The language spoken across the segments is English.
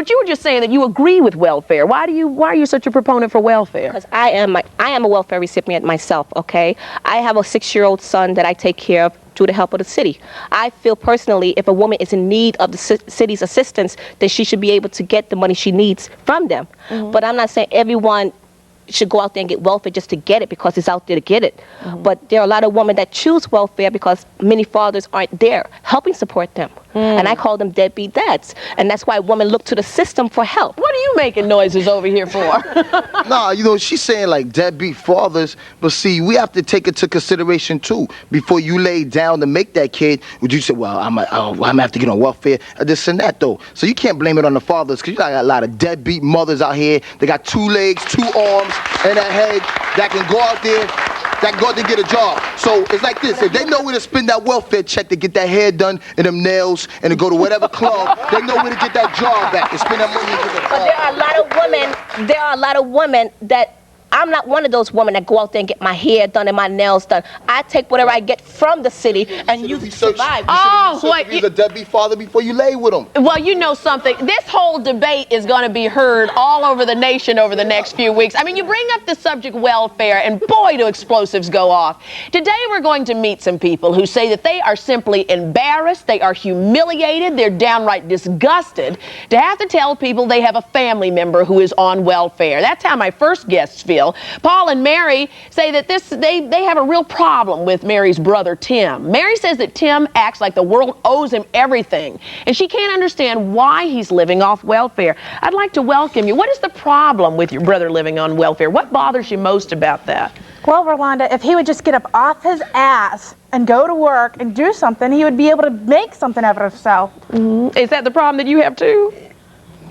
But you were just saying that you agree with welfare. Why are you such a proponent for welfare? Because I am a welfare recipient myself, okay? I have a 6-year-old son that I take care of through the help of the city. I feel personally if a woman is in need of the city's assistance, then she should be able to get the money she needs from them. But I'm not saying everyone should go out there and get welfare just to get it because it's out there to get it. But there are a lot of women that choose welfare because many fathers aren't there helping support them. And I call them deadbeat dads. And that's why women look to the system for help. What are you making noises over here for? Nah, you know, she's saying like deadbeat fathers, but see, we have to take into consideration too. Before you lay down to make that kid, would you say, well, I'm gonna have to get on welfare, this and that though. So you can't blame it on the fathers, because you got a lot of deadbeat mothers out here. They got 2 legs, 2 arms, and a head that can go out there, to get a job. So it's like this, if they know where to spend that welfare check to get that hair done and them nails and to go to whatever club, they know where to get that job back and spend that money and get the But there are a lot of women that, I'm not one of those women that go out there and get my hair done and my nails done. I take whatever I get from the city and you survive. He's a deadbeat father before you lay with him. Well, you know something. This whole debate is going to be heard all over the nation over the next few weeks. I mean, you bring up the subject welfare, and boy, do explosives go off. Today, we're going to meet some people who say that they are simply embarrassed, they are humiliated, they're downright disgusted to have to tell people they have a family member who is on welfare. That's how my first guests feel. Paul and Mary say that they have a real problem with Mary's brother, Tim. Mary says that Tim acts like the world owes him everything, and she can't understand why he's living off welfare. I'd like to welcome you. What is the problem with your brother living on welfare? What bothers you most about that? Well, Rolonda, if he would just get up off his ass and go to work and do something, he would be able to make something of himself. Is that the problem that you have too?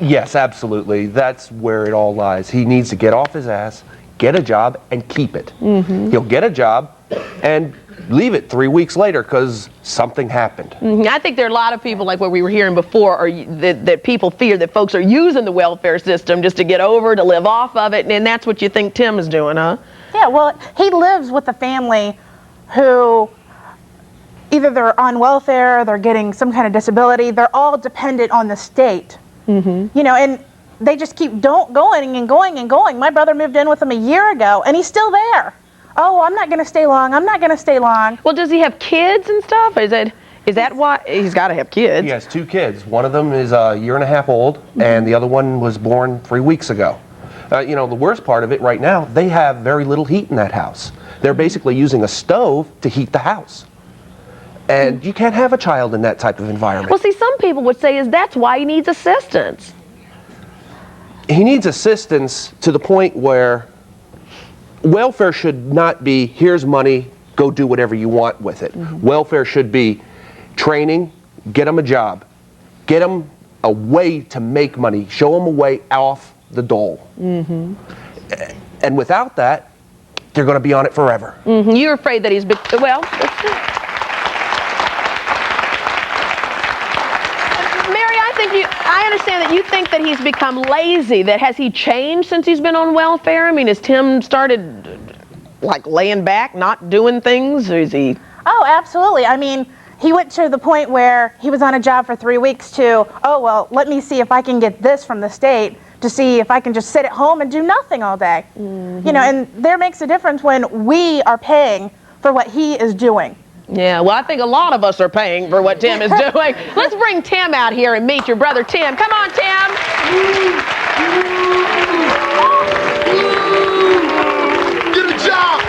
Yes, absolutely. That's where it all lies. He needs to get off his ass, get a job, and keep it. He'll get a job and leave it 3 weeks later because something happened. I think there are a lot of people, like what we were hearing before, or that people fear that folks are using the welfare system just to get over, to live off of it, and that's what you think Tim is doing, huh? Yeah, well, he lives with a family who either they're on welfare, they're getting some kind of disability, they're all dependent on the state. You know, and they just keep going and going and going. My brother moved in with him a year ago, and he's still there. Oh, I'm not going to stay long. I'm not going to stay long. Well, does he have kids and stuff? Is that why? He's got to have kids. He has 2 kids. One of them is a year and a half old, and the other one was born 3 weeks ago. You know, the worst part of it right now, they have very little heat in that house. They're basically using a stove to heat the house. And you can't have a child in that type of environment. Well, see, some people would say that's why he needs assistance. He needs assistance to the point where welfare should not be, here's money, go do whatever you want with it. Welfare should be training, get them a job, get them a way to make money, show them a way off the dole. And without that, they're going to be on it forever. You're afraid that he's, well, I understand that you think that he's become lazy. Has he changed since he's been on welfare? I mean, has Tim started like laying back, not doing things, or is he? Oh, absolutely. I mean, he went to the point where he was on a job for 3 weeks to, oh, well, let me see if I can get this from the state to see if I can just sit at home and do nothing all day. You know, and there makes a difference when we are paying for what he is doing. Yeah, well, I think a lot of us are paying for what Tim is doing. Let's bring Tim out here and meet your brother, Tim. Come on, Tim. Get a job.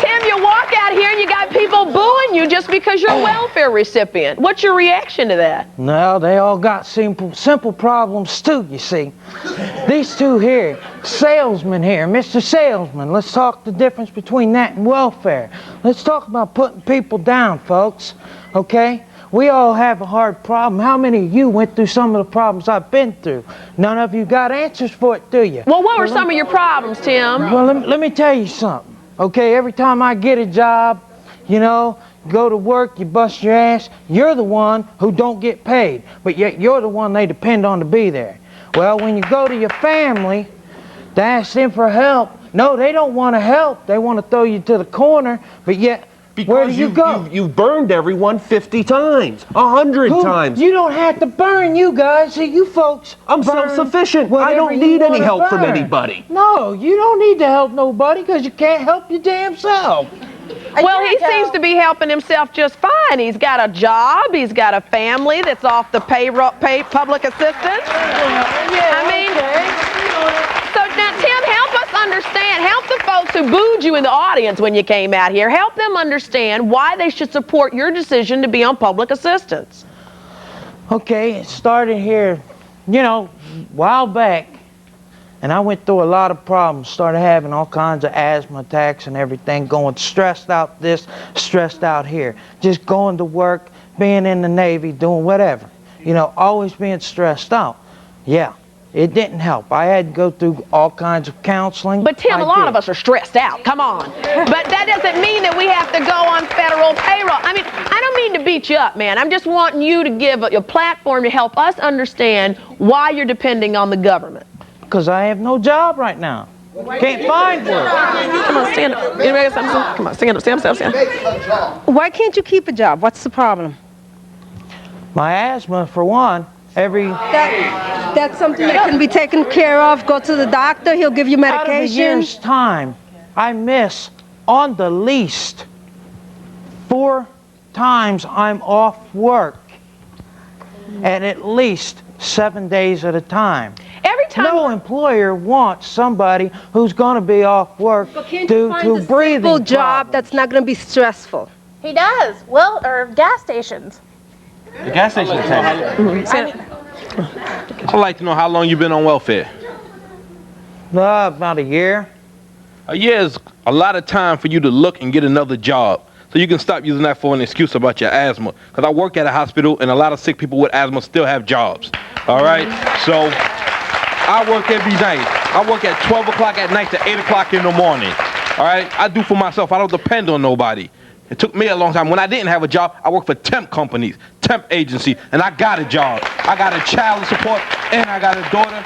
Tim, you walk out here and you got people booing you just because you're a welfare recipient. What's your reaction to that? No, they all got simple problems too, you see. These two here, salesman here, Mr. Salesman, let's talk the difference between that and welfare. Let's talk about putting people down, folks, okay? We all have a hard problem. How many of you went through some of the problems I've been through? None of you got answers for it, do you? Well, what were some of your problems, Tim? Well, let me tell you something, okay? Every time I get a job, you know, go to work, you bust your ass, you're the one who don't get paid, but yet you're the one they depend on to be there. Well, when you go to your family to ask them for help, no, they don't want to help. They want to throw you to the corner, but yet Because Where do you go? You've burned everyone 50 times, 100 times. You don't have to burn, you guys. See, you folks. I'm burn self-sufficient. I whatever don't you need any wanna help from burn. anybody. No, you don't need to help nobody because you can't help your damn self. Well, he seems to be helping himself just fine. He's got a job. He's got a family that's off the public assistance. I mean, so now, Tim, help us understand. Help the folks who booed you in the audience when you came out here. Help them understand why they should support your decision to be on public assistance. Okay, it started here, a while back. And I went through a lot of problems, started having all kinds of asthma attacks and everything, going stressed out this, stressed out here. Just going to work, being in the Navy, doing whatever. Always being stressed out. Yeah, it didn't help. I had to go through all kinds of counseling. But Tim, a lot of us are stressed out. Come on. But that doesn't mean that we have to go on federal payroll. I mean, I don't mean to beat you up, man. I'm just wanting you to give a platform to help us understand why you're depending on the government. Because I have no job right now. Can't find work. Come on, stand up. Anybody got something? Come on, stand up, stand up, stand up. Why can't you keep a job? What's the problem? My asthma, for one, That's something that can be taken care of. Go to the doctor, he'll give you out of a medication. year's time, I miss on the least 4 times I'm off work. And at least 7 days at a time. Every time. No employer wants somebody who's going to be off work Can't you find to a breathing stable job problems. that's not going to be stressful? He does. Well, or gas stations. The gas station attendant. I'd like to know how long you've been on welfare. About a year. A year is a lot of time for you to look and get another job. So you can stop using that for an excuse about your asthma. Because I work at a hospital and a lot of sick people with asthma still have jobs. All right? So I work every night. I work at 12 o'clock at night to 8 o'clock in the morning. All right? I do for myself. I don't depend on nobody. It took me a long time. When I didn't have a job, I worked for temp companies, temp agency, and I got a job. I got a child support, and I got a daughter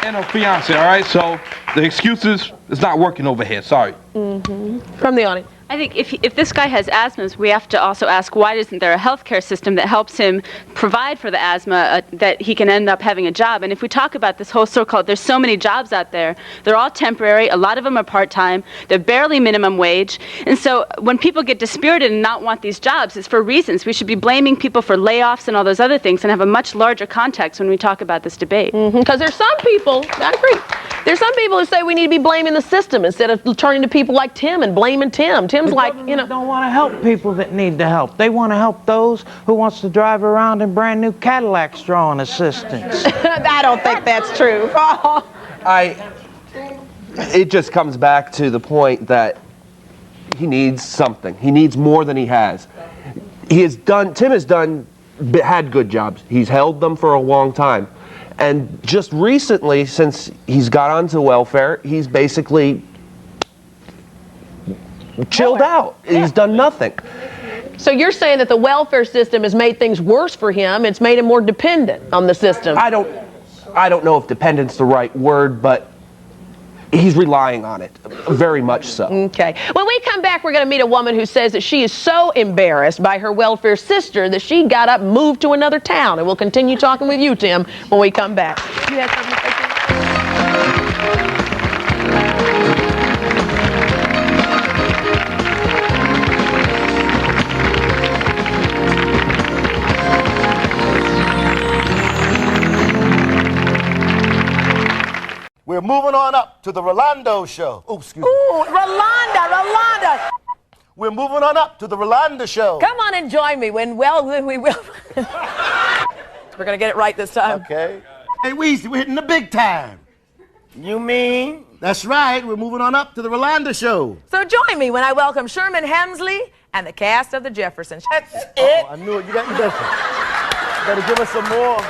and a fiance, all right? So the excuses is not working over here. Sorry. From the audience. I think if this guy has asthma, we have to also ask why isn't there a healthcare system that helps him provide for the asthma that he can end up having a job. And if we talk about this whole so-called, there's so many jobs out there. They're all temporary. A lot of them are part-time. They're barely minimum wage. And so when people get dispirited and not want these jobs, it's for reasons. We should be blaming people for layoffs and all those other things and have a much larger context when we talk about this debate. Because there's some people, I agree, there's some people who say we need to be blaming the system instead of turning to people like Tim and blaming Tim. Tim's like, don't want to help people that need the help. They want to help those who wants to drive around in brand new Cadillacs drawing assistance. I don't think that's true. It just comes back to the point that he needs something. He needs more than he has. Tim has had good jobs. He's held them for a long time. And just recently, since he's got onto welfare, he's basically chilled out. He's done nothing. So you're saying that the welfare system has made things worse for him. It's made him more dependent on the system. I don't know if dependent's the right word, but he's relying on it, very much so. Okay. When we come back, we're going to meet a woman who says that she is so embarrassed by her welfare sister that she got up and moved to another town. And we'll continue talking with you, Tim, when we come back. You had something to say, Tim? We're moving on up to the Rolonda show. Oh, excuse me. Ooh, Rolonda. We're moving on up to the Rolonda show. Come on and join me when we will. We're going to get it right this time. Okay. Hey, Weezy, we're hitting the big time. You mean? That's right. We're moving on up to the Rolonda show. So join me when I welcome Sherman Hemsley and the cast of The Jeffersons. That's it. Oh, I knew it. You better give us some more.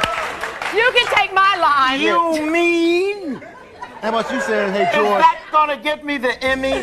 You can take my line. You mean? How about you saying, hey, Is George? that gonna get me the Emmy?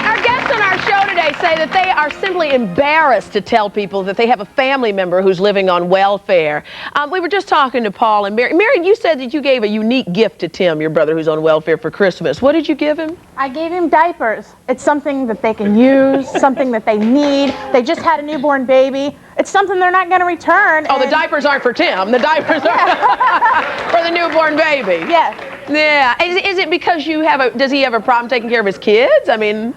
Our guests on our show today say that they are are simply embarrassed to tell people that they have a family member who's living on welfare. We were just talking to Paul and Mary. Mary, you said that you gave a unique gift to Tim, your brother who's on welfare, for Christmas. What did you give him? I gave him diapers. It's something that they can use, something that they need. They just had a newborn baby. It's something they're not going to return. Oh, the diapers aren't for Tim. The diapers are for the newborn baby. Yes. Yeah. Is it because does he have a problem taking care of his kids? I mean...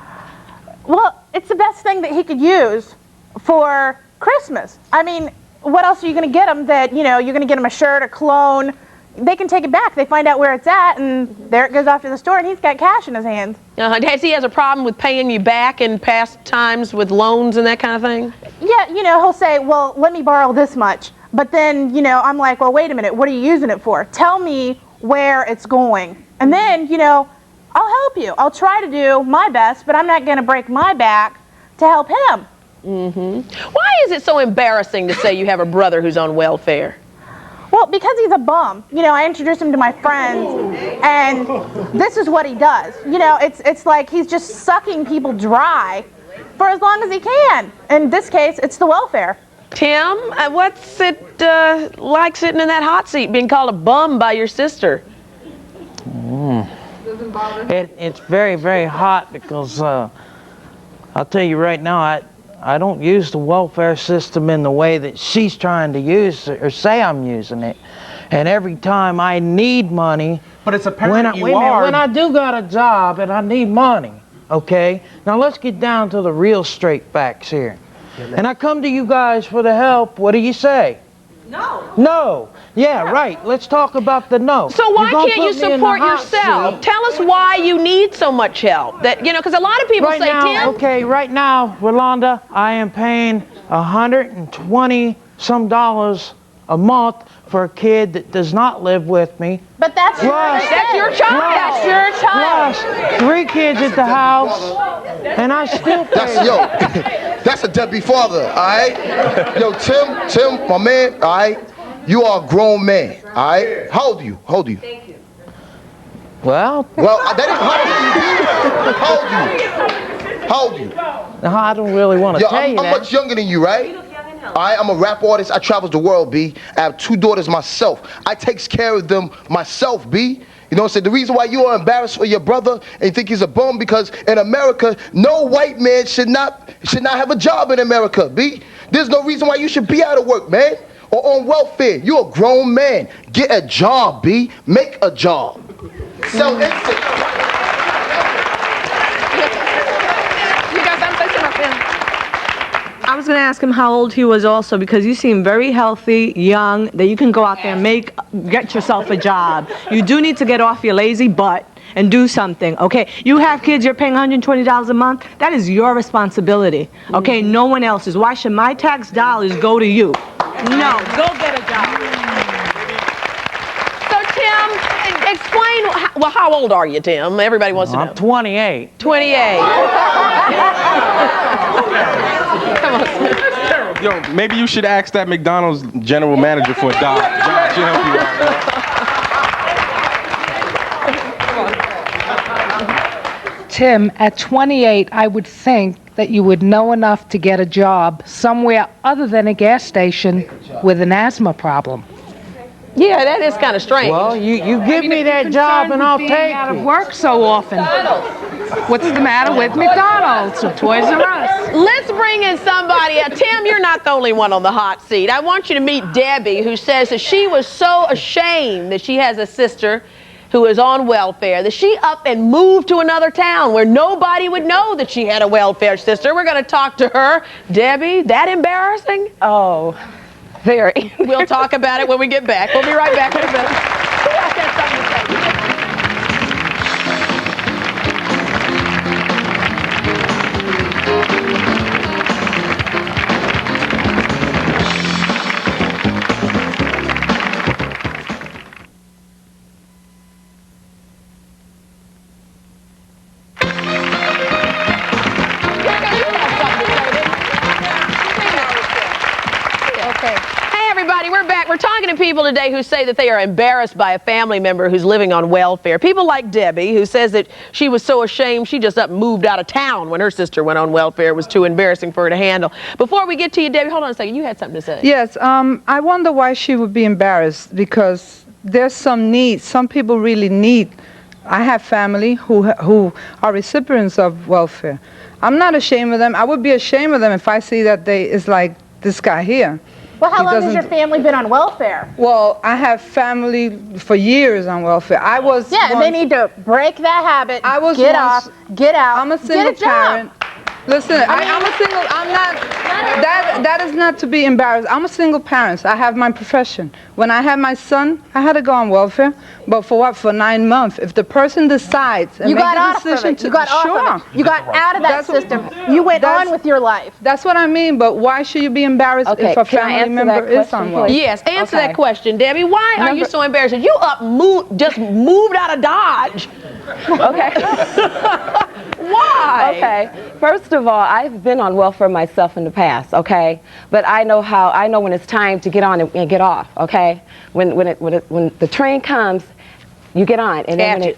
Well, it's the best thing that he could use for Christmas. I mean, what else are you going to get him that, you're going to get him a shirt, a cologne. They can take it back. They find out where it's at, and there it goes off to the store, and he's got cash in his hands. Has he has a problem with paying you back in past times with loans and that kind of thing? Yeah, he'll say, well, let me borrow this much. But then, I'm like, well, wait a minute. What are you using it for? Tell me where it's going. And then, I'll help you. I'll try to do my best, but I'm not going to break my back to help him. Why is it so embarrassing to say you have a brother who's on welfare? Well, because he's a bum. I introduced him to my friends, and this is what he does. It's like he's just sucking people dry for as long as he can. In this case, it's the welfare. Tim, what's it like sitting in that hot seat being called a bum by your sister? It's very, very hot because I'll tell you right now, I don't use the welfare system in the way that she's trying to use it, or say I'm using it. And every time I need money, but it's apparent when I do got a job and I need money, okay? Now let's get down to the real straight facts here. And I come to you guys for the help. What do you say? No. No. Yeah, right. Let's talk about the no. So why can't you support yourself? Tell us why you need so much help. That because a lot of people say, Tim. Okay, right now, Rolonda, I am paying $120 some a month for a kid that does not live with me. But that's your child. That's your child. Plus 3 kids at the house, and I still pay. That's a deadbeat father, all right? Yo, Tim, my man, all right? You are a grown man, all right? How old are you? Thank you. Well, that is how old are you? No, I don't really want to tell you that. I'm much younger than you, right? I'm a rap artist. I travel the world, B. I have 2 daughters myself. I takes care of them myself, B. You know what I'm saying? The reason why you are embarrassed for your brother and you think he's a bum, because in America, no white man should not have a job in America, B. There's no reason why you should be out of work, man, or on welfare. You're a grown man. Get a job, B. Make a job. Sell instant. I was going to ask him how old he was also, because you seem very healthy, young, that you can go out there and get yourself a job. You do need to get off your lazy butt and do something, okay? You have kids, you're paying $120 a month. That is your responsibility, okay? No one else's. Why should my tax dollars go to you? No, go get a job. So, Tim, explain, how old are you, Tim? Everybody wants to know. I'm 28. 28. Yo, maybe you should ask that McDonald's general manager for a dollar. John should help you out. Tim, at 28, I would think that you would know enough to get a job somewhere other than a gas station with an asthma problem. Yeah, that is kind of strange. Well, you give me that job and I'll take out of work so often. What's the matter with McDonald's or Toys R Us? Let's bring in somebody. Tim, you're not the only one on the hot seat. I want you to meet Debbie, who says that she was so ashamed that she has a sister who is on welfare that she up and moved to another town where nobody would know that she had a welfare sister. We're going to talk to her. Debbie, that embarrassing? Oh, very. We'll talk about it when we get back. We'll be right back in a minute. Who else has something to say? We're talking to people today who say that they are embarrassed by a family member who's living on welfare. People like Debbie, who says that she was so ashamed she just up and moved out of town when her sister went on welfare. It was too embarrassing for her to handle. Before we get to you, Debbie, hold on a second. You had something to say. Yes, I wonder why she would be embarrassed, because there's some need. Some people really need. I have family who are recipients of welfare. I'm not ashamed of them. I would be ashamed of them if I see that it's like this guy here. Well, how long has your family been on welfare? Well, I have family for years on welfare. I was they need to break that habit. I was get off, get out. I'm a single parent. Listen, I'm a single. I'm not. That is not to be embarrassed. I'm a single parent. I have my profession. When I had my son, I had to go on welfare. But for what? For 9 months. If the person decides and makes the decision to, you got off of it. You got out of that system. You went on with your life. That's what I mean. But why should you be embarrassed if a family member is on welfare? Yes, answer that question, Debbie. Why are you so embarrassed? You just moved out of Dodge. Okay. Why? Okay. First of all, I've been on welfare myself in the past, okay? But I know when it's time to get on and get off, okay? When the train comes, you get on, and then when it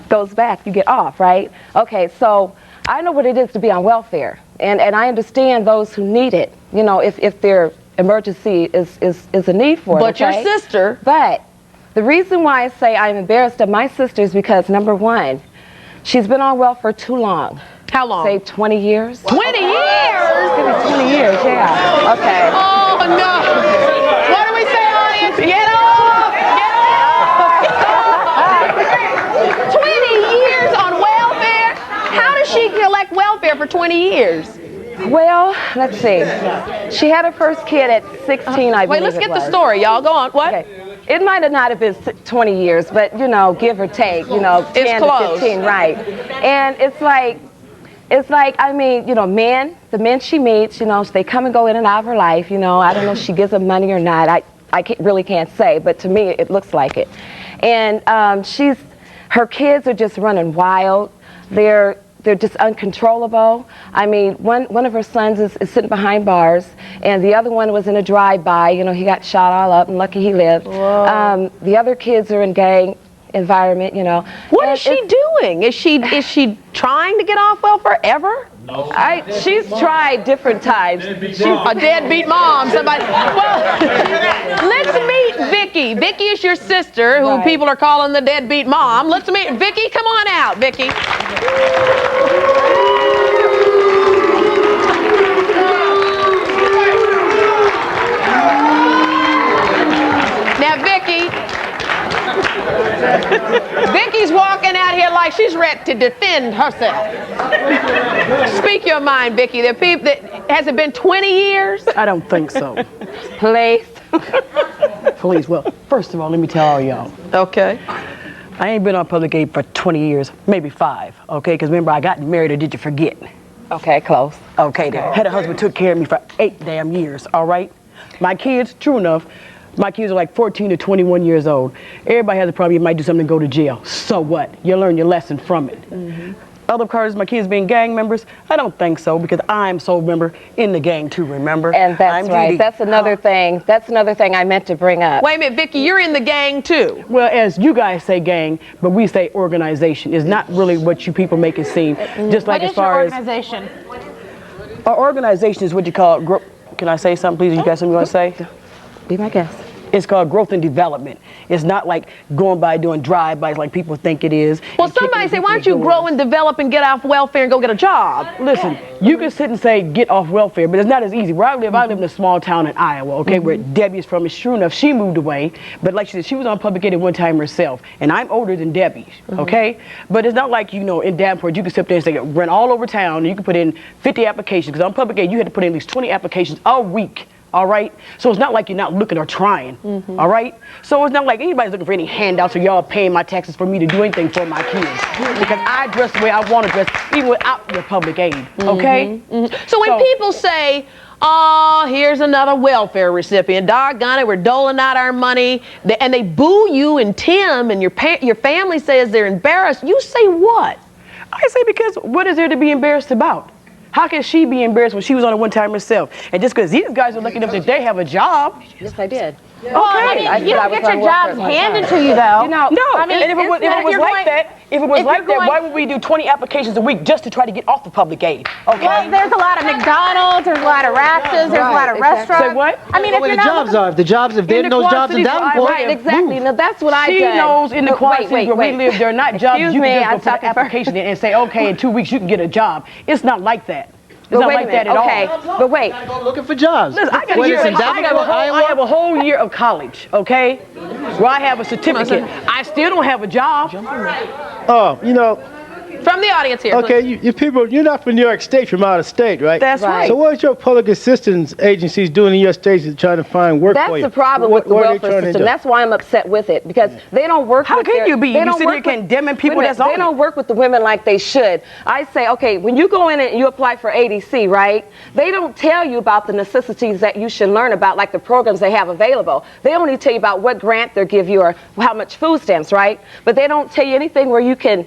goes back, you get off, right? Okay, so I know what it is to be on welfare, and I understand those who need it, you know, if their emergency is a need for it. But your sister. But the reason why I say I'm embarrassed of my sister is because, number one, she's been on welfare too long. How long? Say 20 years. 20 years? Give me 20 years, yeah. Okay. Oh, no. What do we say, audience? Get off! Get off! 20 years on welfare? How does she collect welfare for 20 years? Well, let's see. She had her first kid at 16, I believe. Wait, let's get the story, y'all. Go on. What? Okay. It might have not have been 20 years, but, you know, give or take, you know, 10 to 15, right. And it's like, I mean, you know, the men she meets, you know, they come and go in and out of her life, you know. I don't know if she gives them money or not. I really can't say, but to me, it looks like it. And her kids are just running wild. They're just uncontrollable. I mean, one of her sons is sitting behind bars, and the other one was in a drive-by. You know, he got shot all up, and lucky he lived. The other kids are in gang environment, you know. What is she doing? Is she trying to get off welfare ever? No. She's tried different times. She's a deadbeat mom. Somebody. Well, let's meet Vicky. Vicky is your sister, who people are calling the deadbeat mom. Let's meet Vicky. Come on out, Vicky. Now, Vicky's walking out here like she's ready to defend herself. Speak your mind, Vicky. There are people has it been 20 years? I don't think so. Please. Please. Well, first of all, let me tell all y'all. Okay. I ain't been on public aid for 20 years, maybe 5. Okay, because remember I got married, or did you forget? Okay, close. Okay, then. Had a husband who took care of me for 8 damn years. All right. My kids, true enough. My kids are like 14 to 21 years old. Everybody has a problem. You might do something and go to jail. So what? You learn your lesson from it. Mm-hmm. Other parts, my kids being gang members, I don't think so, because I'm so member in the gang too, remember? And that's right. That's another thing. That's another thing I meant to bring up. Wait a minute, Vicky, you're in the gang too. Well, as you guys say gang, but we say organization. It's not really what you people make it seem. Just like as far as organization? Our organization is what you call can I say something, please? You got something you want to say? Be my guest. It's called growth and development. It's not like going by doing drive-bys like people think it is. Well, somebody say, why don't you grow and develop and get off welfare and go get a job? Listen, you can sit and say get off welfare, but it's not as easy. Where I live in a small town in Iowa, okay, where Debbie's from. And sure enough, she moved away. But like she said, she was on public aid at one time herself. And I'm older than Debbie, okay? But it's not like, you know, in Davenport, you can sit there and say, run all over town, and you can put in 50 applications. Because on public aid, you had to put in at least 20 applications a week. All right? So it's not like you're not looking or trying, all right? So it's not like anybody's looking for any handouts or y'all paying my taxes for me to do anything for my kids. Because I dress the way I want to dress, even without your public aid, okay? So when people say, oh, here's another welfare recipient, doggone it, we're doling out our money, and they boo you and Tim, and your family says they're embarrassed, you say what? I say because what is there to be embarrassed about? How can she be embarrassed when she was on it one time herself? And just because these guys are lucky enough that they have a job. Yes, I did. Well, I mean, you don't get your jobs handed to you, though. No, I mean, and if it was like that, why would we do 20 applications a week just to try to get off the public aid? Okay. Well, there's a lot of McDonald's, there's a lot of Raxas, there's a lot of restaurants. Say what? I mean, if you're not if there are no jobs in Davenport, right, exactly. Now that's what I did. She knows in the Quad Cities where we live, there are not jobs you can just go put an application in and say, okay, in 2 weeks you can get a job. It's not like that. It's not like that at all. But wait. go looking for jobs. Listen, I have a whole year of college, okay, where I have a certificate. I still don't have a job. Oh, you know. From the audience here. Okay, you people, you're not from New York State, from out of state, right? That's right. So what is your public assistance agencies doing in your state to try to find work for you? That's the problem with the welfare system. That's why I'm upset with it, because they don't work with How can you be? You sit here condemning people that's on They don't work with the women like they should. I say, okay, when you go in and you apply for ADC, right, they don't tell you about the necessities that you should learn about, like the programs they have available. They only tell you about what grant they'll give you or how much food stamps, right? But they don't tell you anything where you can,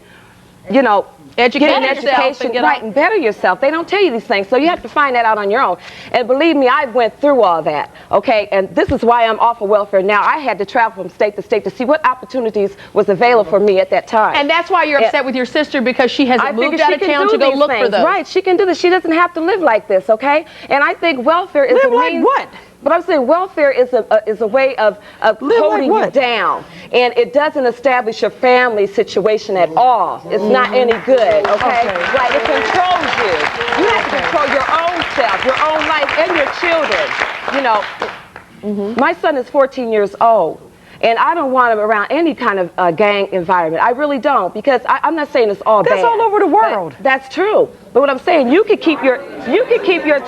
you know, Educate get an yourself education, and get right, and better yourself. They don't tell you these things, so you have to find that out on your own. And believe me, I went through all that, okay? And this is why I'm off of welfare now. I had to travel from state to state to see what opportunities was available for me at that time. And that's why you're upset with your sister, because she hasn't moved out of town to go look for those. Right, she can do this. She doesn't have to live like this, okay? And I think welfare is a means. What? But I'm saying welfare is a way of holding you down, and it doesn't establish your family situation at all. It's not any good, okay? Right, it controls you. You have to control your own self, your own life, and your children. You know, my son is 14 years old. And I don't want him around any kind of gang environment. I really don't, because I'm not saying it's all bad. That's all over the world. That's true. But what I'm saying, you could keep your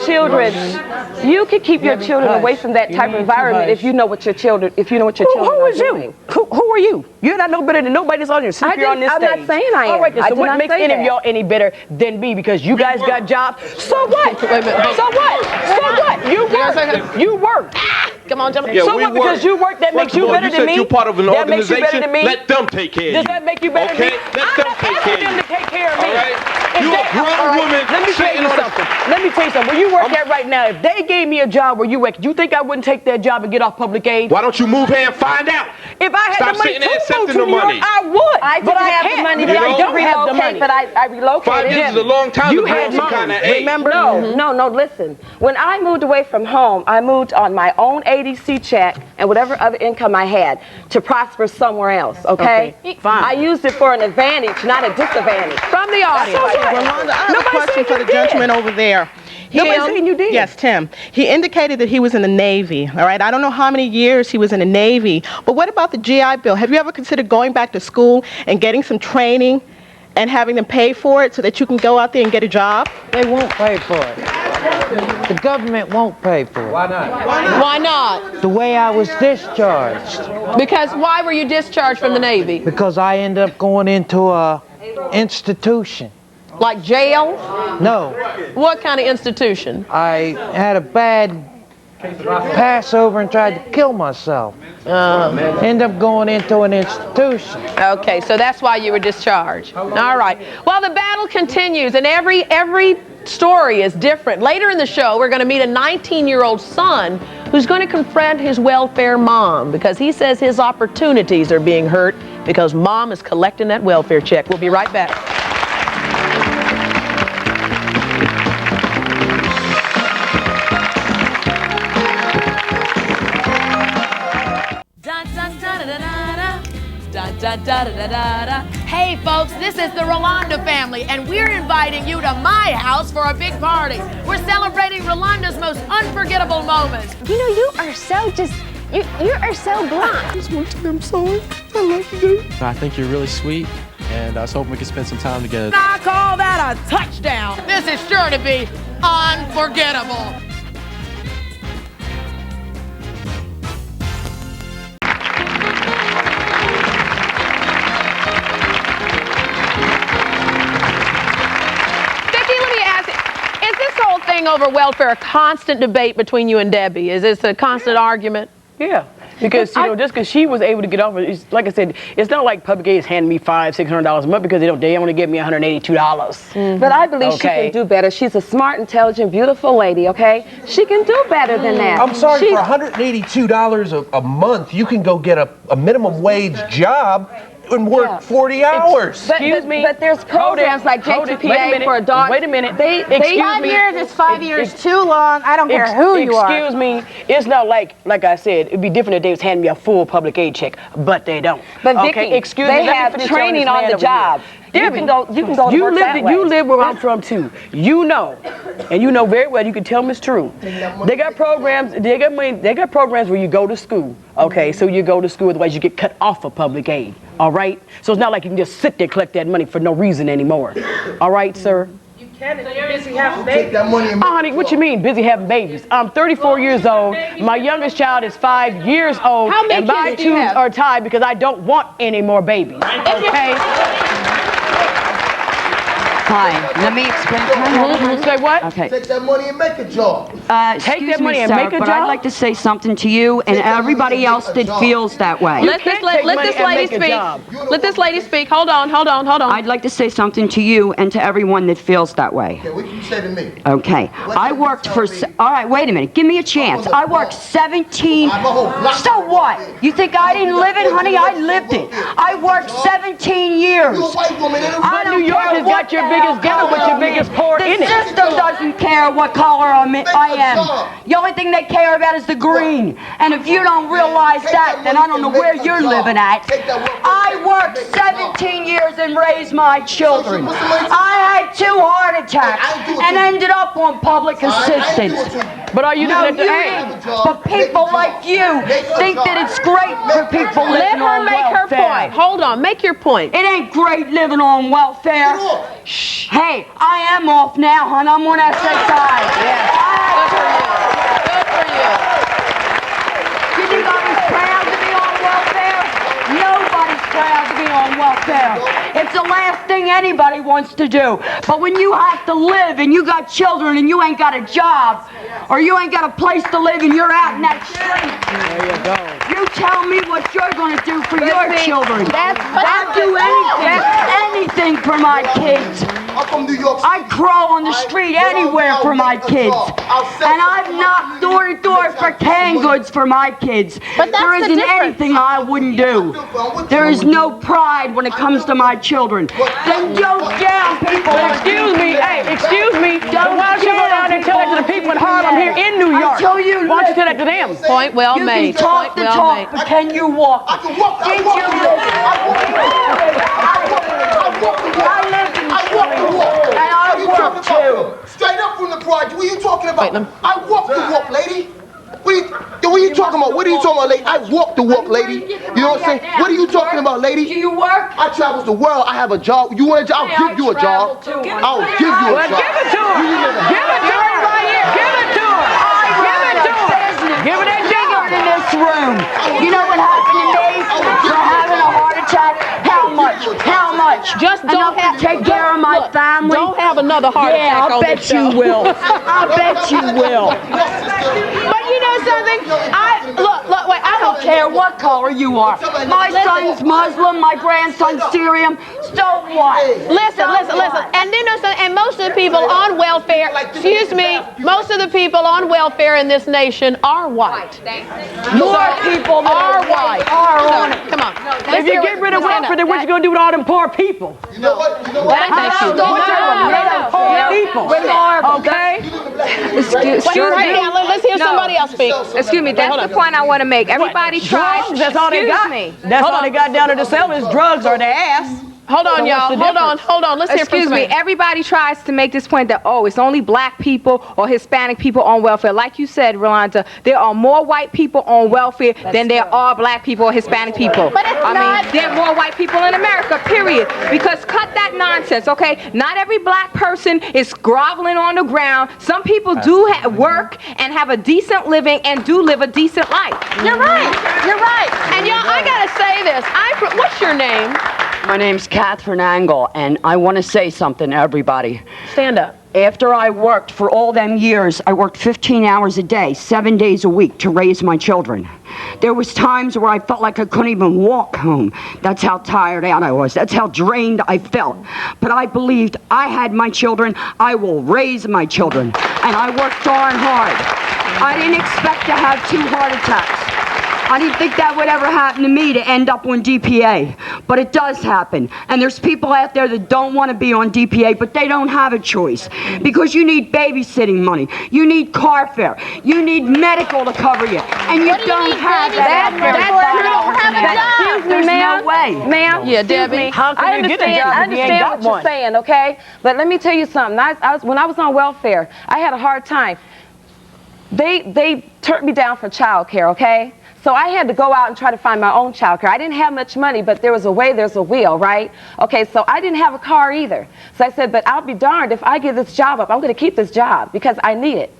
children away from that type of environment if you know what your children are doing. Who are you? You're not no better than nobody that's on your seat here on this stage. I'm not saying I am. All right, so what makes any of y'all any better than me? Because you guys got jobs. So what? So what? So what? You work. You work. Come on, jump. Yeah, so what? Because you work, that makes you better than me. You're part of an that makes you better organization. than me. Let them take care of you. Does that make you better than me? Let them take care of you. I'm not asking them to take care of me. All right? You a grown woman. Let me tell you something. Let me tell you something. Where you work at right now, if they gave me a job where you work, you think I wouldn't take that job and get off public aid? Why don't you move here and find out? If I had the money to move to New York, I would. I didn't have the money, but I don't have the money. But I relocated. 5 years is a long time you to had some kind of aid. Remember? No, listen. When I moved away from home, I moved on my own ADC check and whatever other income I had to prosper somewhere else, okay? Fine. I used it for an advantage, not a disadvantage. From the audience. Rolonda, I have a question for the gentleman over there. Nobody's saying you did. Yes, Tim. He indicated that he was in the Navy, all right? I don't know how many years he was in the Navy, but what about the GI Bill? Have you ever considered going back to school and getting some training and having them pay for it so that you can go out there and get a job? They won't pay for it. The government won't pay for it. Why not? Why not? The way I was discharged. Because why were you discharged from the Navy? Because I ended up going into a institution. Like jail? No. What kind of institution? I had a bad Passover and tried to kill myself. End up going into an institution. Okay, so that's why you were discharged. All right. Well, the battle continues, and every story is different. Later in the show, we're going to meet a 19-year-old son who's going to confront his welfare mom because he says his opportunities are being hurt because mom is collecting that welfare check. We'll be right back. Hey folks, this is the Rolonda family, and we're inviting you to my house for a big party. We're celebrating Rolonda's most unforgettable moments. You know, you are so blonde. I just want to tell you I'm sorry. I love you, dude. I think you're really sweet, and I was hoping we could spend some time together. I call that a touchdown. This is sure to be unforgettable. Over welfare, a constant debate between you and Debbie? Is this a constant argument? Yeah. Because just because she was able to get off of it, like I said, it's not like public aid is handing me $500-600 a month because they only give me $182. But I believe she can do better. She's a smart, intelligent, beautiful lady, okay? She can do better than that. I'm sorry, for $182 a month, you can go get a minimum wage job and work 40 hours. Excuse me. But there's programs like JTPA for adults. Wait a minute. 5 years is 5 years too long. I don't care who you are. Excuse me. It's not like I said, it'd be different if they was handing me a full public aid check, but they don't. But Vicky, excuse me. they have training on the job. You can go to work that way. You live where I'm from too. You know, and you know very well. You can tell them it's true. They got programs. They got money. They got programs where you go to school. Okay, so you go to school, otherwise you get cut off of public aid. All right. So it's not like you can just sit there collect that money for no reason anymore. All right, sir. You can if you're busy having babies. Honey, what you mean busy having babies? I'm 34 years old. My youngest child is 5 years old. How many and my kids do you tubes have? are tied because I don't want any more babies. Okay. Hi, let me explain. Say what? Okay. Take that money and make a job. Excuse that money me, and sir, make a but job? I'd like to say something to you and everybody else that feels that way. Let this lady speak. Let this lady speak. Hold on. I'd like to say something to you and to everyone that feels that way. Okay, what can you say to me? Okay. I worked for... All right, wait a minute. Give me a chance. I worked 17... So what? You think I didn't live it, honey? I lived it. I worked 17 years. But New York has got your biggest ghetto with your biggest poor in it. The system doesn't care what color I am. The only thing they care about is the green. And if you don't realize that, then I don't know where you're living at. I worked 17 years and raised my children. I had 2 heart attacks and ended up on public assistance. But are you No, looking you at ain't. But people like you think that it's great for people Let living her on make her welfare. point. Hold on. Make your point. It ain't great living on welfare. Shh. Hey, I am off now, hon. I'm on SSI. Good for you. You think I was proud to be on welfare? Nobody's proud to be on welfare. It's the last thing anybody wants to do. But when you have to live and you got children and you ain't got a job or you ain't got a place to live and you're out in that street, there you go. You tell me what you're going to do for your children. I'd do anything for my kids. I'd crawl on the street anywhere for my kids. And I've knocked door to door for canned goods for my kids. But that's there the isn't difference. anything I wouldn't do. There is no pride when it comes to my children. Then don't down people. Excuse me, Don't why don't you go down and tell that to the people in Harlem here in New York? Until you Why don't you tell that to them? Point well made. You can talk the talk, but can you walk? I can walk. Did you live? I live in the street, and I work too. Straight up from the project. What are you talking about? I walk the walk, lady. What are you talking about? What are you talking about, lady? I walk the walk, lady. You know what I'm saying? What are you talking about, lady? Do you work? I travel the world. I have a job. You want a job? I'll give you a job. I'll give you a job. Give it to her. Give it to her right here. Give it to her. Give it to her. Give her that job. In this room. You know what happened to me for having a heart attack? How much? How much? Just don't Enough to take care of my family. Don't have another heart attack on this show. I bet you will. I bet you will. But you know something? Wait, I don't care what color you are. My son's Muslim, my grandson's Syrian. So what? Listen. And you know something? And most of the people on welfare, excuse me, most of the people on welfare in this nation are white. More people are white. Are on it. Come on. If you get rid of welfare, then what you gonna do with all them poor people? You know what? Poor people. Okay? Let's hear somebody else speak. Excuse me, that's the point I want to make. Everybody tries. Drugs, that's all they got. That's all they got down to sell is drugs or their ass. Hold on, y'all. Hold on. Let's hear from Excuse me. Everybody tries to make this point that, it's only black people or Hispanic people on welfare. Like you said, Rolonda, there are more white people on welfare than there are black people or Hispanic people. But it's not. There are more white people in America, period. Because cut that nonsense, okay? Not every black person is groveling on the ground. Some people do work and have a decent living and do live a decent life. You're right. And y'all, I gotta say this. What's your name? My name's Catherine Angle, and I want to say something to everybody. Stand up. After I worked for all them years, I worked 15 hours a day, 7 days a week to raise my children. There was times where I felt like I couldn't even walk home. That's how tired out I was. That's how drained I felt. But I believed I had my children. I will raise my children. And I worked darn hard. I didn't expect to have 2 heart attacks. I didn't think that would ever happen to me, to end up on DPA, but it does happen. And there's people out there that don't want to be on DPA, but they don't have a choice, because you need babysitting money, you need car fare, you need medical to cover you, and you don't have that. Excuse me, ma'am. No way. Ma'am, yeah, excuse Debbie. me. How can you get a job if you ain't I understand got what you're one? saying, okay? But let me tell you something. When I was on welfare, I had a hard time. They turned me down for child care, okay? So I had to go out and try to find my own child care. I didn't have much money, but there was a way, there's a will, right? Okay, so I didn't have a car either. So I said, but I'll be darned if I give this job up. I'm going to keep this job because I need it.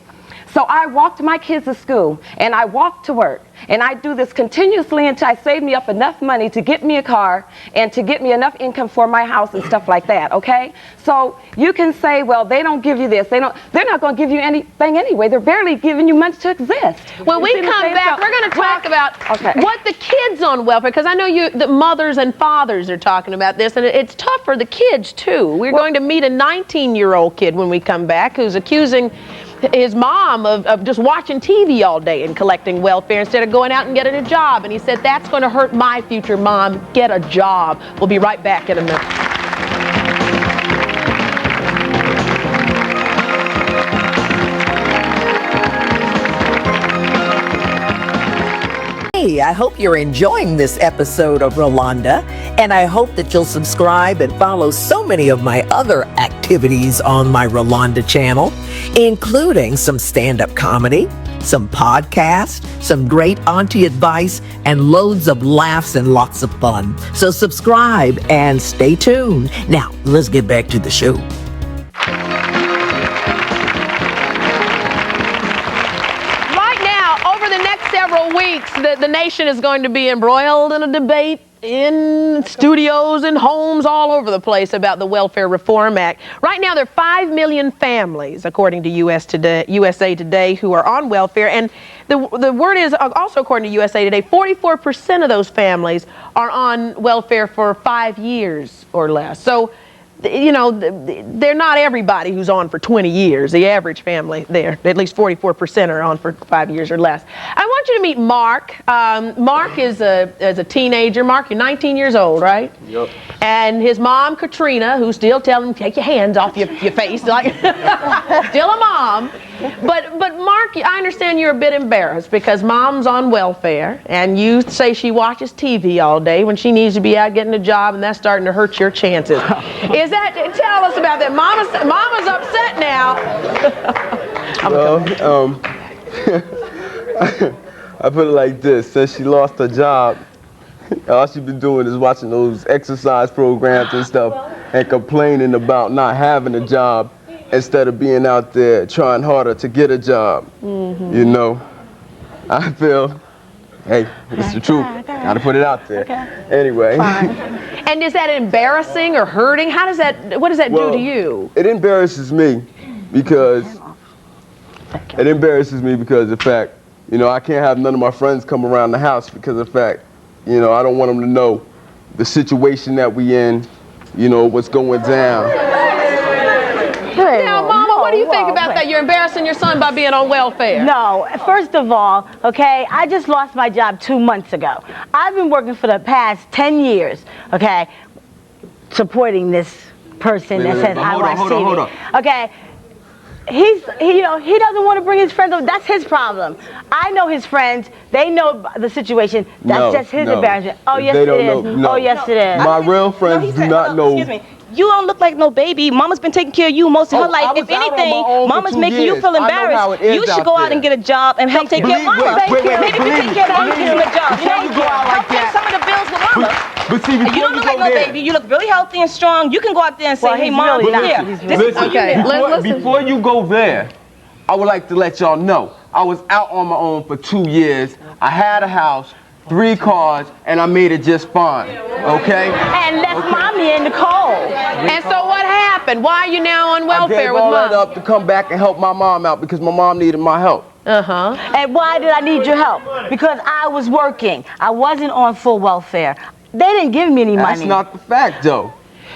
So I walked my kids to school, and I walked to work. And I do this continuously until I save me up enough money to get me a car and to get me enough income for my house and stuff like that, okay? So you can say, well, they don't give you this. They're not going to give you anything anyway. They're barely giving you money to exist. When we come back, we're going to talk about what the kids on welfare, because I know the mothers and fathers are talking about this, and it's tough for the kids, too. We're going to meet a 19-year-old kid when we come back who's accusing his mom of just watching TV all day and collecting welfare instead of going out and getting a job. And he said, that's going to hurt my future, Mom. Get a job. We'll be right back in a minute. Hey, I hope you're enjoying this episode of Rolonda, and I hope that you'll subscribe and follow so many of my other activities on my Rolonda channel, including some stand-up comedy, some podcasts, some great auntie advice, and loads of laughs and lots of fun. So subscribe and stay tuned. Now, let's get back to the show. Weeks, the nation is going to be embroiled in a debate in studios and homes all over the place about the Welfare Reform Act. Right now, there are 5 million families, according to USA Today, who are on welfare. And the word is, also according to USA Today, 44% of those families are on welfare for 5 years or less. So, you know, they're not everybody who's on for 20 years. The average family there, at least 44% are on for 5 years or less. I want you to meet Mark. Mark is a teenager. Mark, you're 19 years old, right? Yep. And his mom, Katrina, who's still telling him, take your hands off your face, like still a mom. But Mark, I understand you're a bit embarrassed because Mom's on welfare, and you say she watches TV all day when she needs to be out getting a job, and that's starting to hurt your chances. Tell us about that. Mama's upset now. I put it like this: since she lost her job, all she's been doing is watching those exercise programs and stuff, and complaining about not having a job instead of being out there trying harder to get a job. Mm-hmm. You know, I feel, hey, it's the truth. Gotta put it out there. Okay. Anyway. And is that embarrassing or hurting? What does that do to you? It embarrasses me because of the fact, you know, I can't have none of my friends come around the house because of the fact, you know, I don't want them to know the situation that we in, you know, what's going down. Now, Mama, what do you think about that? You're embarrassing your son by being on welfare. No, first of all, okay, I just lost my job 2 months ago. I've been working for the past 10 years, okay, supporting this person that says I watch TV. Hold on. Okay, he doesn't want to bring his friends over. That's his problem. I know his friends. They know the situation. That's just his embarrassment. Oh, yes, it is. Oh, yes, it is. My real friends do not know. Excuse me. You don't look like no baby. Mama's been taking care of you most of her life. If anything, Mama's making you feel embarrassed. You should go out and get a job and help take care of Mama. Maybe if you take care of Mama, give him a job. Help pay some of the bills with Mama. But see, you don't look like no baby. You look really healthy and strong. You can go out there and say, hey, Mom, here. Before you go there, I would like to let y'all know, I was out on my own for 2 years. I had a house, 3 cars, and I made it just fine. Okay? And left mommy in the cold. And so what happened? Why are you now on welfare with I gave all mom? that up to come back and help my mom out because my mom needed my help. And why did I need your help? Because I was working. I wasn't on full welfare. They didn't give me any money. That's not the fact, though.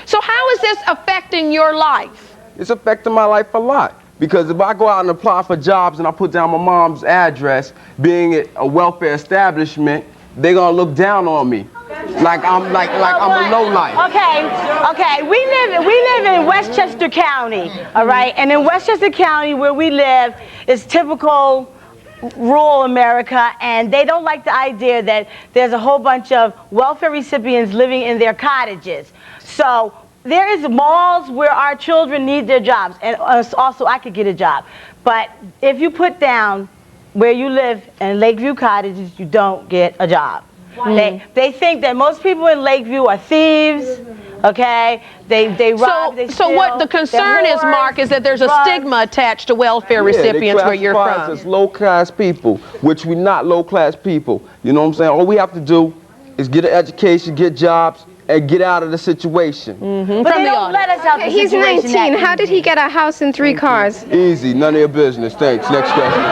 So how is this affecting your life? It's affecting my life a lot. Because if I go out and apply for jobs and I put down my mom's address, being at a welfare establishment, they're gonna look down on me. Like I'm a lowlife. Okay. We live in Westchester County, all right? And in Westchester County, where we live, is typical rural America, and they don't like the idea that there's a whole bunch of welfare recipients living in their cottages. So there is malls where our children need their jobs, and also I could get a job. But if you put down where you live in Lakeview Cottages, you don't get a job. They think that most people in Lakeview are thieves, okay? They rob, they steal. So what the concern is, Mark, is that there's a stigma attached to welfare recipients where you're classify us from. as low-class people, which we're not low-class people. You know what I'm saying? All we have to do is get an education, get jobs, and get out of the situation. But they don't let us out the He's situation 19. that How did he get a house and 3 cars? Easy, none of your business. Thanks. Next question.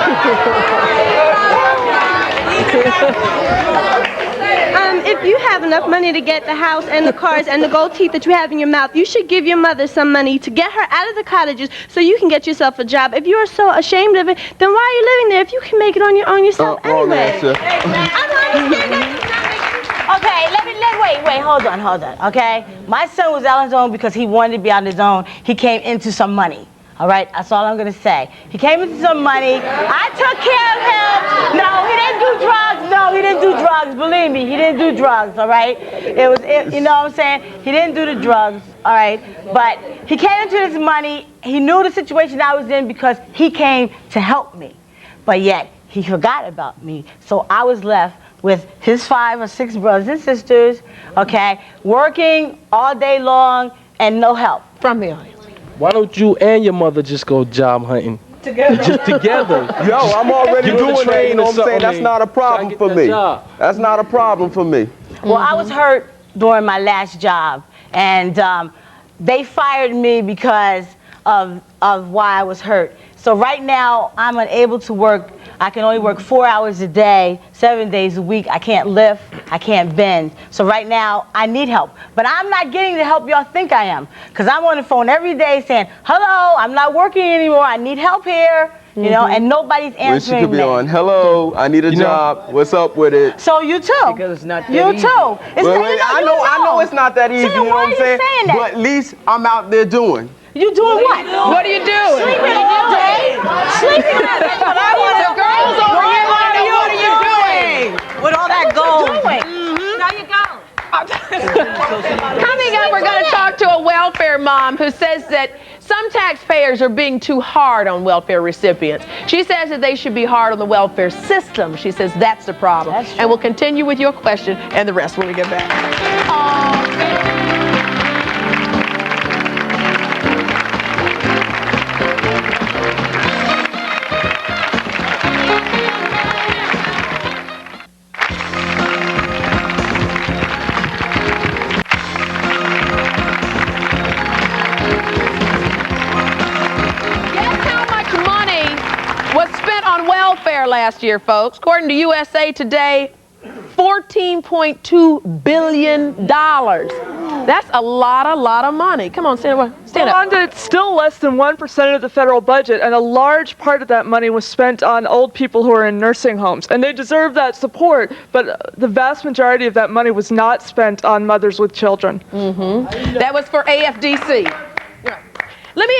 If you have enough money to get the house and the cars and the gold teeth that you have in your mouth, you should give your mother some money to get her out of the cottages so you can get yourself a job. If you're so ashamed of it, then why are you living there if you can make it on yourself anyway? Okay, wait, hold on, okay? My son was out on his own because he wanted to be on his own. He came into some money, all right? That's all I'm gonna say. He came into some money. I took care of him. No, he didn't do drugs. No, he didn't do drugs. Believe me, he didn't do drugs, all right? You know what I'm saying? He didn't do the drugs, all right? But he came into this money. He knew the situation I was in because he came to help me. But yet, he forgot about me. So I was left with his 5 or 6 brothers and sisters, okay, working all day long and no help. From the audience. Why don't you and your mother just go job hunting? Together. Just together. Yo, I'm already doing that, you know what I'm saying? That's not a problem for me. That's not a problem for me. Well, I was hurt during my last job, and they fired me because of why I was hurt. So right now, I'm unable to work. I can only work 4 hours a day, 7 days a week. I can't lift, I can't bend. So right now, I need help. But I'm not getting the help y'all think I am. Because I'm on the phone every day saying, hello, I'm not working anymore, I need help here. You know, and nobody's answering She could be on, hello, I need a job, what's up with it? So you too. Because it's not that you easy. too. It's I know it's not that easy, So you know why what I'm are you saying? saying that? But at least I'm out there doing. You doing what? What are you doing? Sleeping all day. Sleeping all day. But I want the girls over here want to know what are you doing with all that gold. Now you go. Coming up, we're going to talk to a welfare mom who says that some taxpayers are being too hard on welfare recipients. She says that they should be hard on the welfare system. She says that's the problem. And we'll continue with your question and the rest when we get back. Last year, folks. According to USA Today, $14.2 billion. That's a lot of money. Come on, stand up. Rolonda, it's still less than 1% of the federal budget, and a large part of that money was spent on old people who are in nursing homes. And they deserve that support, but the vast majority of that money was not spent on mothers with children. That was for AFDC. Let me,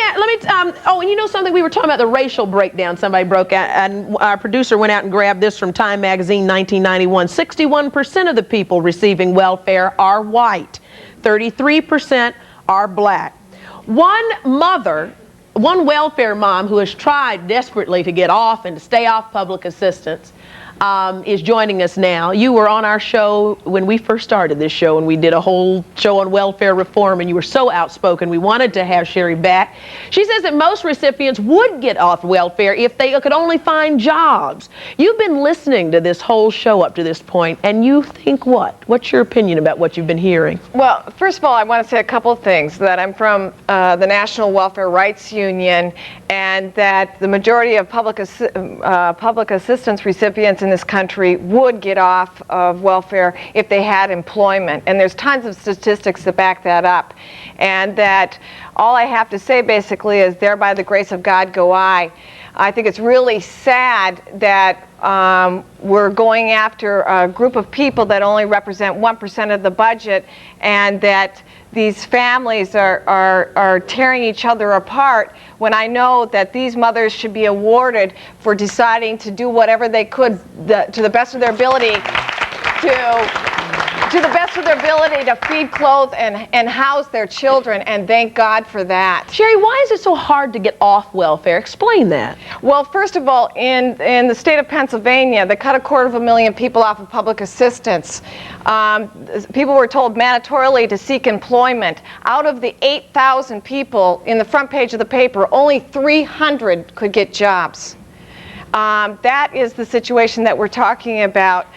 oh, and you know something? We were talking about the racial breakdown somebody broke out, and our producer went out and grabbed this from Time Magazine, 1991. 61% of the people receiving welfare are white. 33% are black. One welfare mom who has tried desperately to get off and to stay off public assistance, is joining us now. You were on our show when we first started this show, and we did a whole show on welfare reform, and you were so outspoken. We wanted to have Sherry back. She says that most recipients would get off welfare if they could only find jobs. You've been listening to this whole show up to this point, and you think what? What's your opinion about what you've been hearing? Well, first of all, I want to say a couple of things. That I'm from the National Welfare Rights Union, and that the majority of public assistance recipients in this country would get off of welfare if they had employment. And there's tons of statistics to back that up. And that all I have to say basically is, there by the grace of God go I. I think it's really sad that we're going after a group of people that only represent 1% of the budget, and that these families are tearing each other apart, when I know that these mothers should be awarded for deciding to do whatever they could to the best of their ability to feed, clothe, and house their children, and thank God for that. Sherry, why is it so hard to get off welfare? Explain that. Well, first of all, in the state of Pennsylvania, they cut 250,000 people off of public assistance. People were told mandatorily to seek employment. Out of the 8,000 people in the front page of the paper, only 300 could get jobs. That is the situation that we're talking about.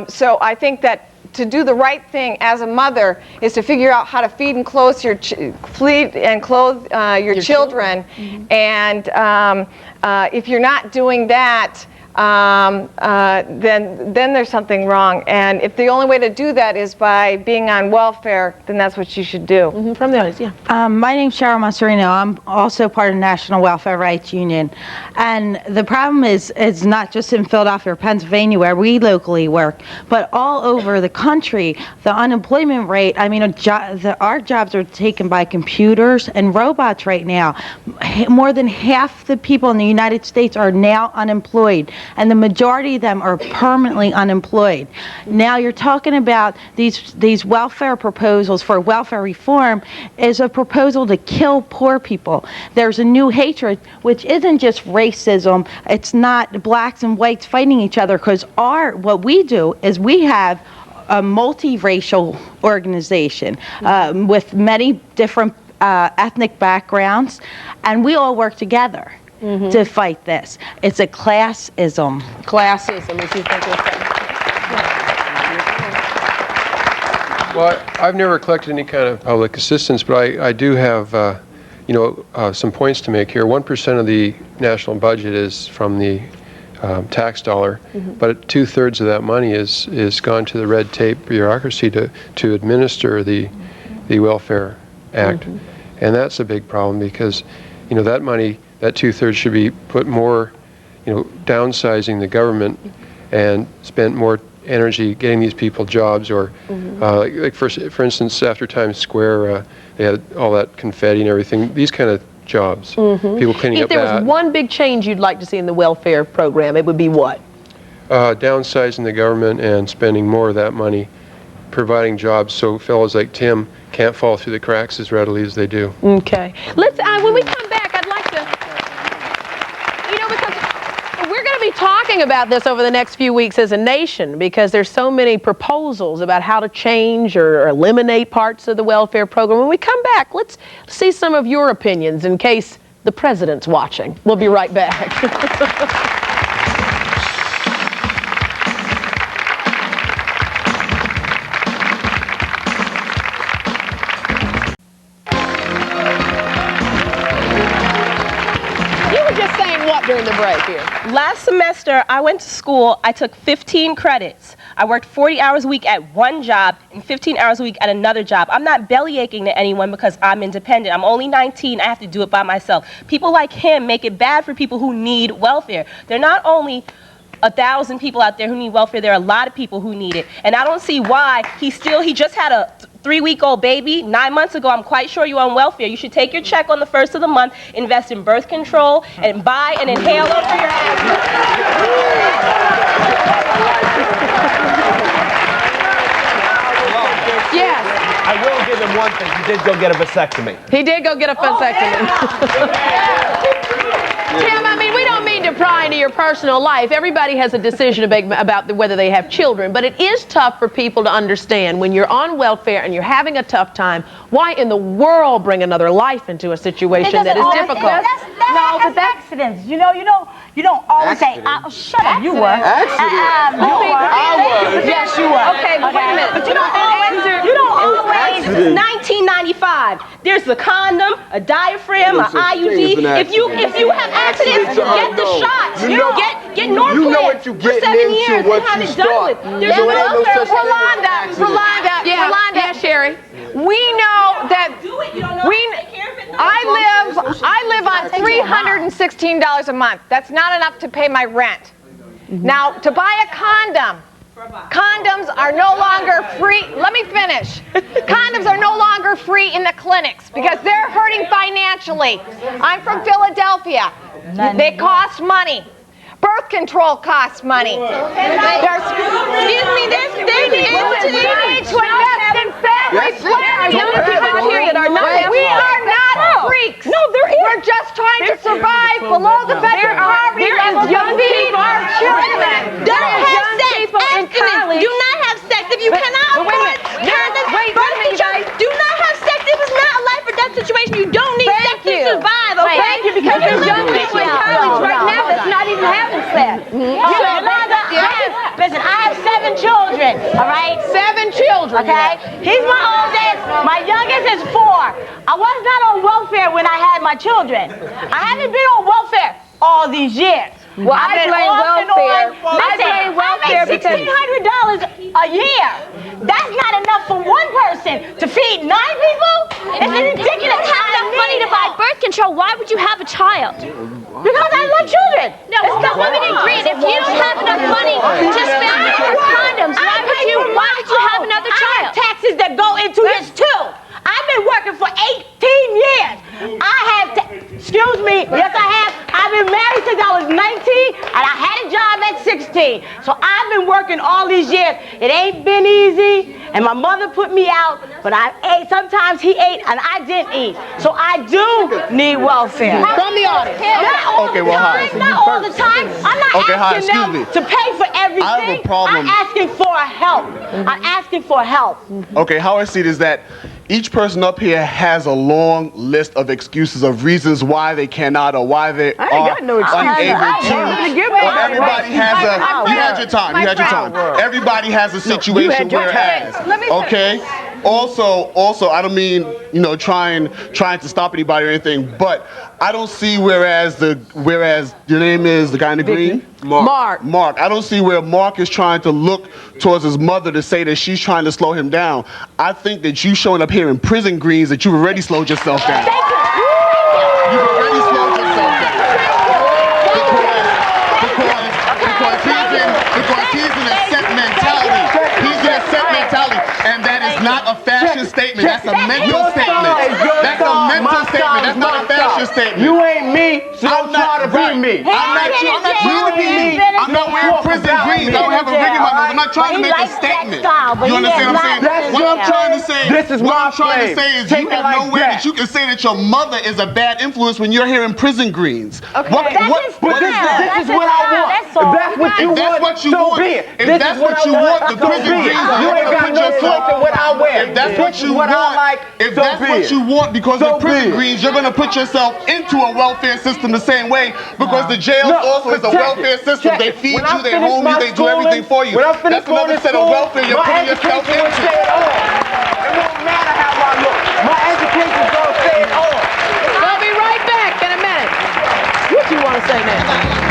So I think that to do the right thing as a mother is to figure out how to feed and clothe your children. Mm-hmm. And if you're not doing that, then there's something wrong. And if the only way to do that is by being on welfare, then that's what you should do. Mm-hmm. From the audience, yeah. My name's Cheryl Masserino. I'm also part of the National Welfare Rights Union. And the problem is not just in Philadelphia or Pennsylvania where we locally work, but all over the country. The unemployment rate, I mean, our jobs are taken by computers and robots right now. More than half the people in the United States are now unemployed, and the majority of them are permanently unemployed. Now you're talking about these welfare proposals for welfare reform is a proposal to kill poor people. There's a new hatred, which isn't just racism. It's not blacks and whites fighting each other, because what we do is we have a multiracial organization with many different ethnic backgrounds, and we all work together. Mm-hmm. To fight this. It's a classism. Classism, as you think it's Well, I've never collected any kind of public assistance, but I do have, some points to make here. 1% of the national budget is from the tax dollar, mm-hmm. but 2/3 of that money is gone to the red tape bureaucracy to administer the Welfare Act, mm-hmm. and that's a big problem because, that money. That 2/3 should be put more, downsizing the government and spent more energy getting these people jobs, or mm-hmm. For instance, after Times Square, they had all that confetti and everything. These kind of jobs, mm-hmm. people cleaning up that. If there was one big change you'd like to see in the welfare program, it would be what? Downsizing the government and spending more of that money, providing jobs so fellows like Tim can't fall through the cracks as readily as they do. Okay. Let's when we come back, I'd like to. We're going to be talking about this over the next few weeks as a nation, because there's so many proposals about how to change or eliminate parts of the welfare program. When we come back, let's see some of your opinions in case the president's watching. We'll be right back. During the break here. Last semester, I went to school. I took 15 credits. I worked 40 hours a week at one job and 15 hours a week at another job. I'm not belly aching to anyone because I'm independent. I'm only 19. I have to do it by myself. People like him make it bad for people who need welfare. They're not only 1,000 people out there who need welfare. There are a lot of people who need it. And I don't see why he just had a 3-week-old baby 9 months ago. I'm quite sure you're on welfare. You should take your check on the 1st of the month, invest in birth control, and buy an inhaler for your asthma. Yes. I will give him one thing. He did go get a vasectomy. He did go get a vasectomy. Tim, I mean, we don't mean to pry into your personal life. Everybody has a decision to make about whether they have children, but it is tough for people to understand when you're on welfare and you're having a tough time. Why in the world bring another life into a situation that is difficult? That's accidents. You don't always say, shut up, you were. Accident. I was. Yes, you were. Okay, but wait a minute. But you don't always. 1995. There's a condom, a diaphragm, an IUD. If you have accidents, get the shots. Get Norplant. You know what you for getting 7 into years once and have you it done start. with. There's There ain't no such thing as Rolonda, accident. yeah, Sherry. We know that I live on $316 a month. That's not enough to pay my rent. Now, to buy a condom, condoms are no longer free. Let me finish. Condoms are no longer free in the clinics because they're hurting financially. I'm from Philadelphia. They cost money. Birth control costs money. Excuse me, they need to invest in family planning. Young people, period, are not. We are not freaks. No, we're just trying to survive below the federal poverty level to feed our children. Don't have sex. Abstinence. Do not have sex if you cannot afford condoms. Birth control. Do not have sex if it's not a life or death situation. You don't need sex to survive. Okay? Thank you, because there's young people in college right now that's not even having sex. Listen, I have 7 children, all right? 7 children. Okay? He's my oldest. My youngest is 4. I was not on welfare when I had my children. I haven't been on welfare all these years. Well, I blame welfare because $1,600 a year. That's not enough for one person to feed 9 people. It's ridiculous. You don't have enough money to buy birth control. Why would you have a child? Because I love children. No, women agree. If you don't have enough money to spend on condoms, why would you have another child? Taxes that go into this too. I've been working for 18 years. Excuse me, yes I have. I've been married since I was 19 and I had a job at 16. So I've been working all these years. It ain't been easy and my mother put me out, but I ate. Sometimes he ate and I didn't eat. So I do need welfare. From the audience. Not all the time. I'm not asking them to pay for everything. I have a problem. I'm asking for help. I'm asking for help. Okay, how I see it is that each person up here has a long list of excuses of reasons why they cannot or why they are unable to. Or everybody has a. You had your time. You had your time. Everybody has a situation whereas. Okay. Also, I don't mean trying to stop anybody or anything, but I don't see whereas your name is the guy in the green. Mark. I don't see where Mark is trying to look towards his mother to say that she's trying to slow him down. I think that you showing up here in prison greens that you've already slowed yourself down. You've already slowed yourself down. Because he's in a set mentality. He's in a set mentality. And that is not a fashion statement. That's a mental statement. That's a mental statement. That's not a fashion statement. You ain't me, so don't try to be me. I'm not trying to be me. I'm not wearing prison greens. I don't have a ring in my nose. I'm not trying to make a statement. You understand what I'm saying? What I'm trying to say is you have no way that you can say that your mother is a bad influence when you're here in prison greens. But this is what I want. If that's what you want, if that's what you want, the prison greens, you ain't got no choice in what I wear. If that's what you want, if that's what you want, because of prison greens, you're gonna put yourself into a welfare system the same way, because the jail also is a welfare system. They feed you, they home you, they do everything for you. That's another set of welfare you're putting yourself into. It won't matter how I look. My education's gonna stay at home. I'll be right back in a minute. What you want to say next?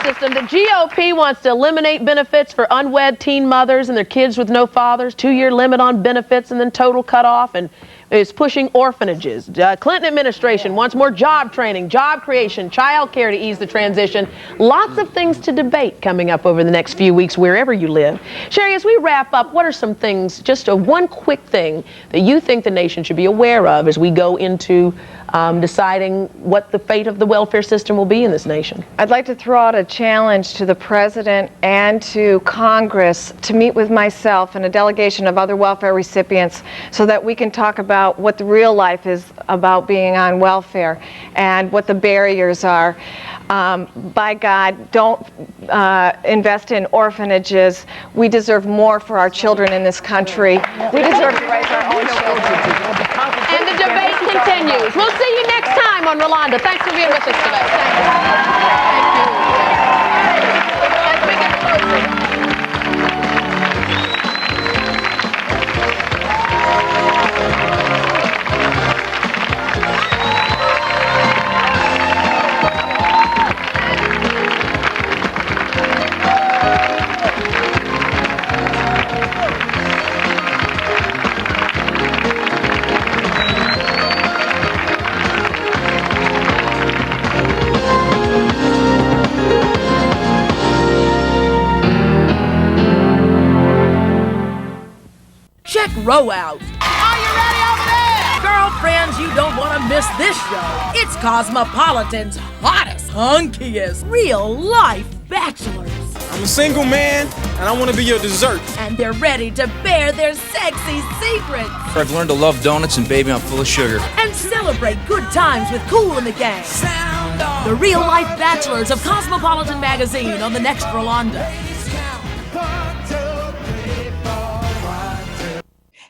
System. The GOP wants to eliminate benefits for unwed teen mothers and their kids with no fathers, 2-year limit on benefits and then total cutoff. And is pushing orphanages. Clinton administration wants more job training, job creation, child care to ease the transition. Lots of things to debate coming up over the next few weeks wherever you live. Sherry, as we wrap up, what are some things, just one quick thing that you think the nation should be aware of as we go into deciding what the fate of the welfare system will be in this nation? I'd like to throw out a challenge to the President and to Congress to meet with myself and a delegation of other welfare recipients so that we can talk about what the real life is about being on welfare and what the barriers are. By God, don't invest in orphanages. We deserve more for our children in this country. We deserve to raise our own children. And the debate continues. We'll see you next time on Rolonda. Thanks for being with us today. Thank you. As we get closer. Check Row Out. Are you ready over there? Girlfriends, you don't want to miss this show. It's Cosmopolitan's hottest, hunkiest, real-life bachelors. I'm a single man, and I want to be your dessert. And they're ready to bare their sexy secrets. I've learned to love donuts, and baby, I'm full of sugar. And celebrate good times with Kool and the Gang. The real-life bachelors of Cosmopolitan magazine on the next Rolonda.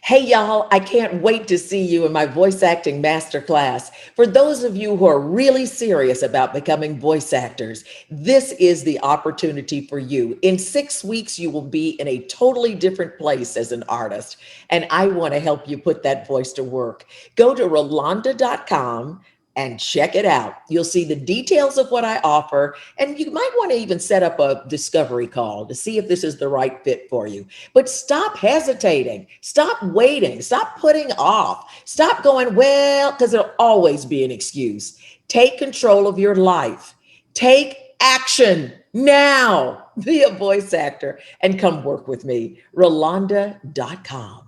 Hey y'all, I can't wait to see you in my voice acting masterclass. For those of you who are really serious about becoming voice actors, this is the opportunity for you. In 6 weeks, you will be in a totally different place as an artist, and I want to help you put that voice to work. Go to Rolonda.com and check it out. You'll see the details of what I offer, and you might want to even set up a discovery call to see if this is the right fit for you. But stop hesitating, stop waiting, stop putting off, stop going, well, because there'll always be an excuse. Take control of your life. Take action now. Be a voice actor and come work with me. Rolonda.com.